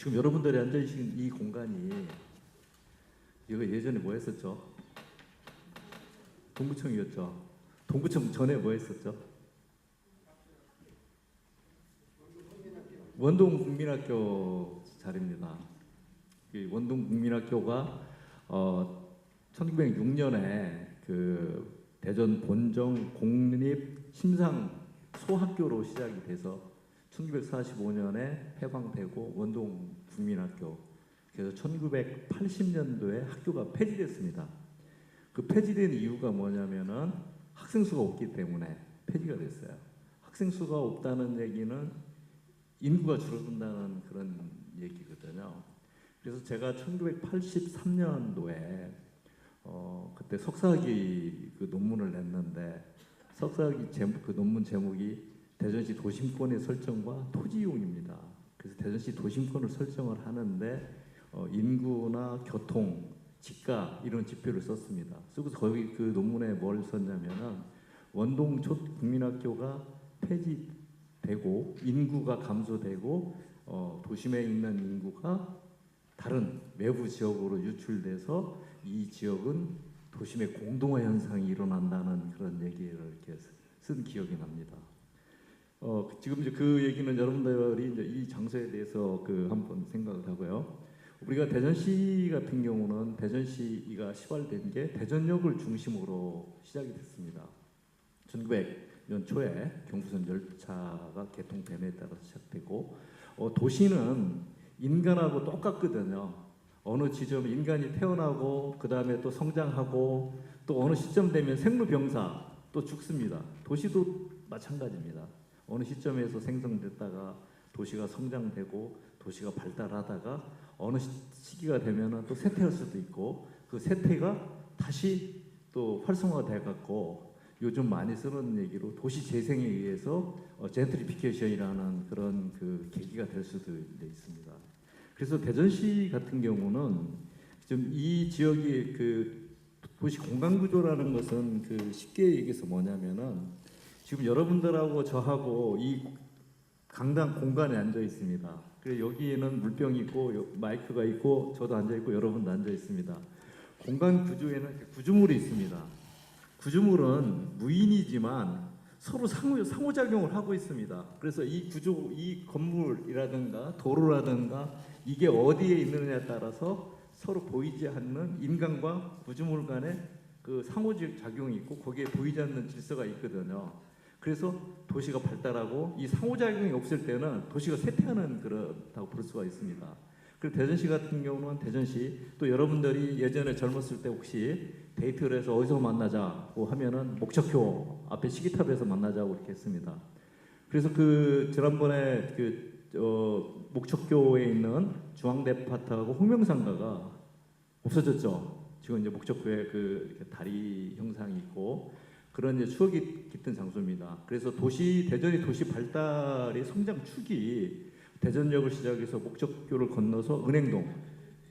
지금 여러분들이 앉아 계신 이 공간이 이거 예전에 뭐 했었죠? 동구청이었죠. 동구청 전에 뭐 했었죠? 원동 국민학교 자리입니다. 이 원동 국민학교가 1906년에 그 대전 본정 공립 심상 소학교로 시작이 돼서 1945년에 해방되고 원동 국민학교, 그래서 1980년도에 학교가 폐지됐습니다. 그 폐지된 이유가 뭐냐면은 학생 수가 없기 때문에 폐지가 됐어요. 학생 수가 없다는 얘기는 인구가 줄어든다는 그런 얘기거든요. 그래서 제가 1983년도에 그때 석사학위 그 논문을 냈는데, 석사학위 그 논문 제목이 대전시 도심권의 설정과 토지 이용입니다. 그래서 대전시 도심권을 설정을 하는데 인구나 교통, 집가 이런 지표를 썼습니다. 그래서 거기 그 논문에 뭘 썼냐면은 원동 국민학교가 폐지되고 인구가 감소되고 도심에 있는 인구가 다른 외부 지역으로 유출돼서 이 지역은 도심의 공동화 현상이 일어난다는 그런 얘기를 이렇게 쓴 기억이 납니다. 지금 이제 그 얘기는 여러분들이 이제 이 장소에 대해서 그 한번 생각을 하고요. 우리가 대전시 같은 경우는 대전시가 시발된 게 대전역을 중심으로 시작이 됐습니다. 1900년 초에 경부선 열차가 개통됨에 따라서 시작되고, 도시는 인간하고 똑같거든요. 어느 지점 인간이 태어나고 그 다음에 또 성장하고 또 어느 시점 되면 생로병사 또 죽습니다. 도시도 마찬가지입니다. 어느 시점에서 생성됐다가 도시가 성장되고 도시가 발달하다가 어느 시기가 되면 또 쇠퇴할 수도 있고, 그 쇠퇴가 다시 또 활성화돼 갖고 요즘 많이 쓰는 얘기로 도시 재생에 의해서 젠트리피케이션이라는 그런 그 계기가 될 수도 있습니다. 그래서 대전시 같은 경우는 좀 이 지역이 그 도시 공간 구조라는 것은 그 쉽게 얘기해서 뭐냐면은 지금 여러분들하고 저하고 이 강당 공간에 앉아 있습니다. 그래서 여기에는 물병이 있고 마이크가 있고 저도 앉아 있고 여러분도 앉아 있습니다. 공간 구조에는 구조물이 있습니다. 구조물은 무인이지만 서로 상호작용을 하고 있습니다. 그래서 이 구조, 이 건물이라든가 도로라든가 이게 어디에 있느냐에 따라서 서로 보이지 않는 인간과 구조물 간의 그 상호작용이 있고 거기에 보이지 않는 질서가 있거든요. 그래서 도시가 발달하고 이 상호작용이 없을 때는 도시가 쇠퇴하는 그렇다고 볼 수가 있습니다. 그리고 대전시 같은 경우는 대전시, 또 여러분들이 예전에 젊었을 때 혹시 데이트를 해서 어디서 만나자고 하면은 목적교 앞에 시기탑에서 만나자고 이렇게 했습니다. 그래서 그 지난번에 목적교에 있는 중앙대파트하고 홍명상가가 없어졌죠. 지금 이제 목적교에 그 이렇게 다리 형상이 있고 그런 이제 추억이 깃든 장소입니다. 그래서 대전이 도시 발달의 성장 축이 대전역을 시작해서 목적교를 건너서 은행동,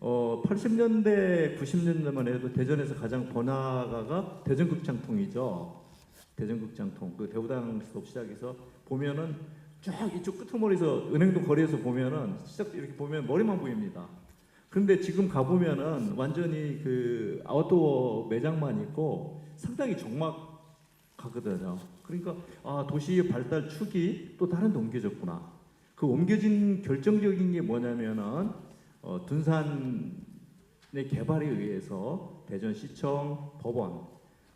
80년대, 90년대만 해도 대전에서 가장 번화가가 대전극장통이죠. 대전극장통, 그 대우당에서 시작해서 보면은 쫙 이쪽 끄트머리에서 은행동 거리에서 보면은 시작 이렇게 보면 머리만 보입니다. 그런데 지금 가보면은 완전히 그 아웃도어 매장만 있고 상당히 적막하거든요. 그러니까 도시의 발달 축이 또 다른 데 옮겨졌구나. 그 옮겨진 결정적인 게 뭐냐면은 둔산의 개발에 의해서 대전시청, 법원,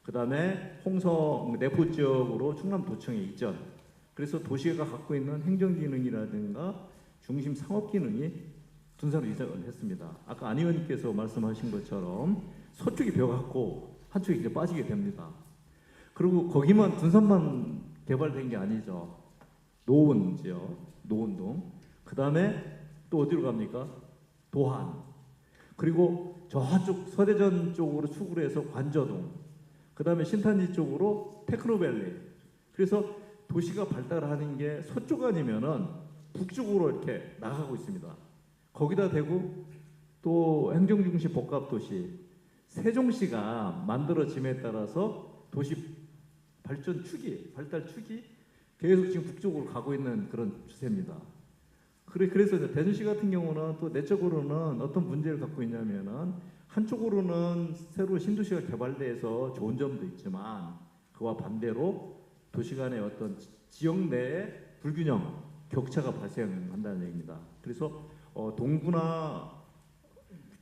그 다음에 홍성 내포 지역으로 충남도청에 이전. 그래서 도시가 갖고 있는 행정기능이라든가 중심 상업기능이 둔산으로 이전을 했습니다. 아까 안 의원님께서 말씀하신 것처럼 서쪽이 벼갖고 한쪽이 이제 빠지게 됩니다. 그리고 거기만 둔산만 개발된 게 아니죠. 노원 지역, 노원동. 그 다음에 또 어디로 갑니까? 도한. 그리고 저쪽 서대전 쪽으로 축으로 해서 관저동. 그 다음에 신탄지 쪽으로 테크노밸리. 그래서 도시가 발달하는 게 서쪽 아니면은 북쪽으로 이렇게 나가고 있습니다. 거기다 대고 또 행정중심 복합도시 세종시가 만들어짐에 따라서 도시 발달 축이 계속 지금 북쪽으로 가고 있는 그런 추세입니다. 그래서 이제 대전시 같은 경우는 또 내적으로는 어떤 문제를 갖고 있냐면은 한쪽으로는 새로 신도시가 개발돼서 좋은 점도 있지만 그와 반대로 도시 간의 어떤 지역 내의 불균형, 격차가 발생한다는 얘기입니다. 그래서 동구나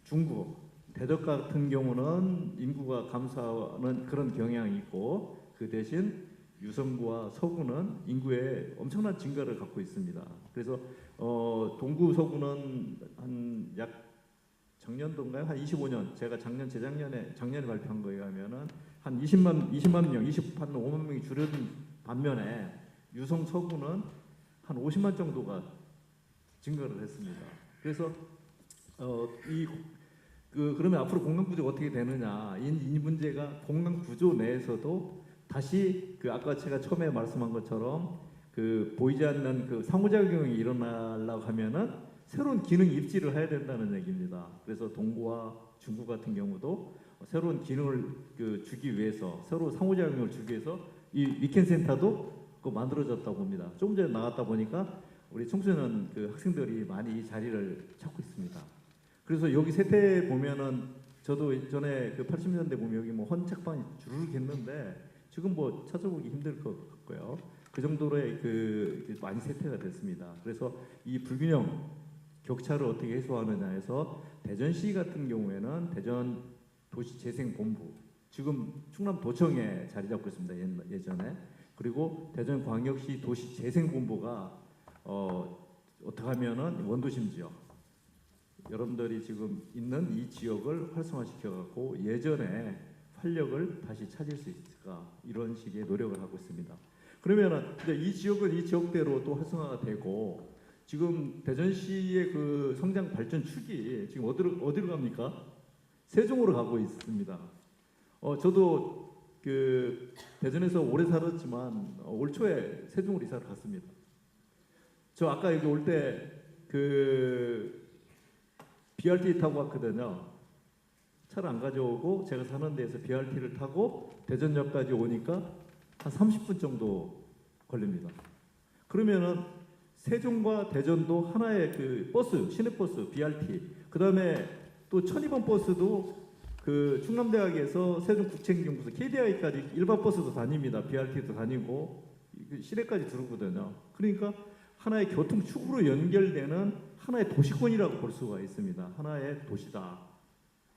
중구, 대덕 같은 경우는 인구가 감소하는 그런 경향이 있고 그 대신 유성구와 서구는 인구의 엄청난 증가를 갖고 있습니다. 그래서 동구 서구는 한 약 작년도인가요? 한 25년 제가 작년에 발표한 거에 의하면은 한 20만 명, 25만 명이 줄어든 반면에 유성 서구는 한 50만 정도가 증가를 했습니다. 그래서 그러면 앞으로 공간 구조가 어떻게 되느냐? 이 문제가 공간 구조 내에서도 다시 아까 제가 처음에 말씀한 것처럼 보이지 않는 상호작용이 일어나려고 하면은 새로운 기능 입지를 해야 된다는 얘기입니다. 그래서 동구와 중구 같은 경우도 새로운 기능을 주기 위해서 새로 상호작용을 주기 위해서 이 위켄 센터도 만들어졌다고 봅니다. 조금 전에 나갔다 보니까 우리 청소년 학생들이 많이 이 자리를 찾고 있습니다. 그래서 여기 세태 보면은 저도 전에 80년대 보면 여기 뭐 헌책방이 주르륵 했는데 지금 뭐 찾아보기 힘들 것 같고요. 그 정도로의 많이 세태가 됐습니다. 그래서 이 불균형 격차를 어떻게 해소하느냐 해서 대전시 같은 경우에는 대전 도시재생본부 지금 충남도청에 자리 잡고 있습니다. 예전에. 그리고 대전광역시 도시재생본부가 어떻게 하면은 원도심 지역 여러분들이 지금 있는 이 지역을 활성화시켜 갖고 예전에 활력을 다시 찾을 수 있을까 이런 식의 노력을 하고 있습니다. 그러면은 이제 이 지역은 이 지역대로 또 활성화가 되고 지금 대전시의 성장 발전 축이 지금 어디로 갑니까? 세종으로 가고 있습니다. 저도 대전에서 오래 살았지만 올 초에 세종으로 이사를 갔습니다. 저 아까 여기 올 때 BRT 타고 왔거든요. 차를 안 가져오고 제가 사는 데에서 BRT를 타고 대전역까지 오니까 한 30분 정도 걸립니다. 그러면은 세종과 대전도 하나의 버스, 시내버스, BRT, 그 다음에 또 1200 버스도 충남대학에서 세종국제행정고시 KDI까지 일반 버스도 다닙니다. BRT도 다니고 시내까지 들어오거든요. 그러니까 하나의 교통축으로 연결되는 하나의 도시권이라고 볼 수가 있습니다. 하나의 도시다.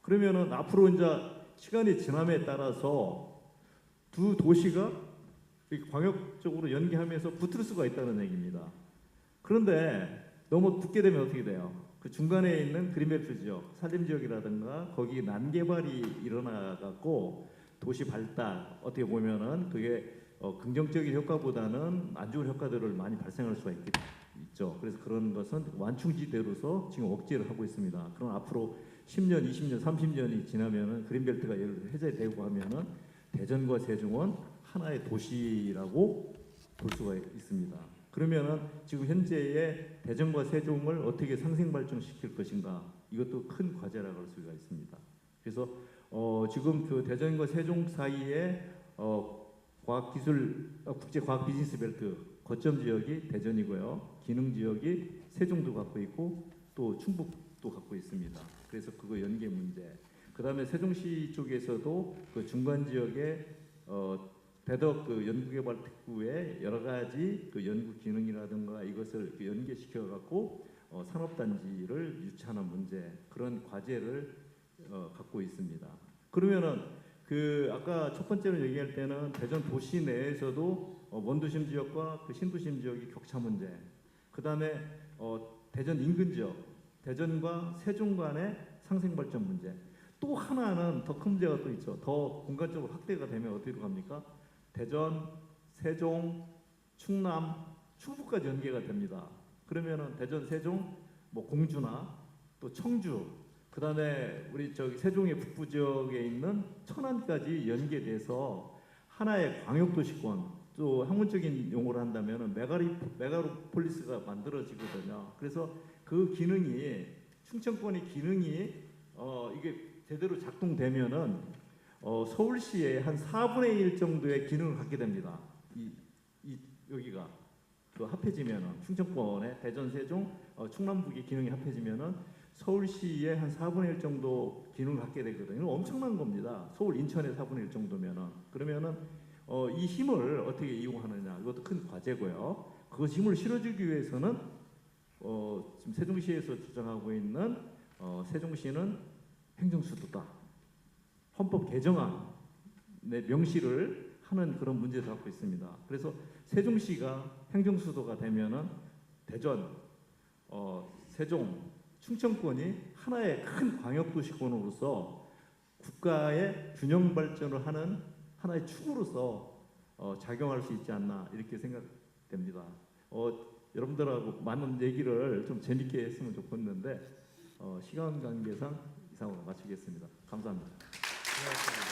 그러면은 앞으로 이제 시간이 지남에 따라서 두 도시가 광역적으로 연계하면서 붙을 수가 있다는 얘기입니다. 그런데 너무 붙게 되면 어떻게 돼요? 그 중간에 있는 그린벨트 지역, 산림지역이라든가 거기 난개발이 일어나갖고 도시 발달 어떻게 보면은 그게 긍정적인 효과보다는 안 좋은 효과들을 많이 발생할 수가 있죠. 그래서 그런 것은 완충지대로서 지금 억제를 하고 있습니다. 그럼 앞으로 10년, 20년, 30년이 지나면은 그린벨트가 해제되고 하면은 대전과 세종은 하나의 도시라고 볼 수가 있습니다. 그러면은 지금 현재의 대전과 세종을 어떻게 상생 발전시킬 것인가 이것도 큰 과제라고 할 수가 있습니다. 그래서 지금 대전과 세종 사이에 국제과학 비즈니스 벨트 거점 지역이 대전이고요. 기능 지역이 세종도 갖고 있고 또 충북도 갖고 있습니다. 그래서 그거 연계 문제. 그다음에 세종시 쪽에서도 중간 지역에 대덕 연구개발특구의 여러 가지 연구 기능이라든가 이것을 연계시켜 갖고 산업단지를 유치하는 문제 그런 과제를 갖고 있습니다. 그러면은 아까 첫 번째로 얘기할 때는 대전 도시 내에서도 원도심 지역과 신도심 지역의 격차 문제, 그 다음에 대전 인근 지역, 대전과 세종 간의 상생 발전 문제. 또 하나는 더 큰 문제가 또 있죠. 더 공간적으로 확대가 되면 어디로 갑니까? 대전, 세종, 충남, 충북까지 연계가 됩니다. 그러면은 대전, 세종, 뭐 공주나 또 청주, 그 다음에 우리 세종의 북부 지역에 있는 천안까지 연계돼서 하나의 광역도시권, 또 학문적인 용어를 한다면은 메가로폴리스가 만들어지거든요. 그래서 그 기능이 충청권의 기능이 이게 제대로 작동되면은 서울시의 한 4분의 1 정도의 기능을 갖게 됩니다. 여기가. 그 합해지면은 충청권의 대전, 세종, 충남북의 기능이 합해지면은 서울시의 한 4분의 1 정도 기능을 갖게 되거든요. 이거 엄청난 겁니다. 서울, 인천의 4분의 1 정도면은. 그러면은 이 힘을 어떻게 이용하느냐, 이것도 큰 과제고요. 그것 힘을 실어주기 위해서는 지금 세종시에서 주장하고 있는 세종시는 행정수도다, 헌법 개정안의 명시를 하는 그런 문제를 갖고 있습니다. 그래서 세종시가 행정수도가 되면은 대전, 세종, 충청권이 하나의 큰 광역도시권으로서 국가의 균형 발전을 하는 하나의 축으로서 작용할 수 있지 않나 이렇게 생각됩니다. 여러분들하고 많은 얘기를 좀 재밌게 했으면 좋겠는데 시간 관계상 이상으로 마치겠습니다. 감사합니다. 고맙습니다.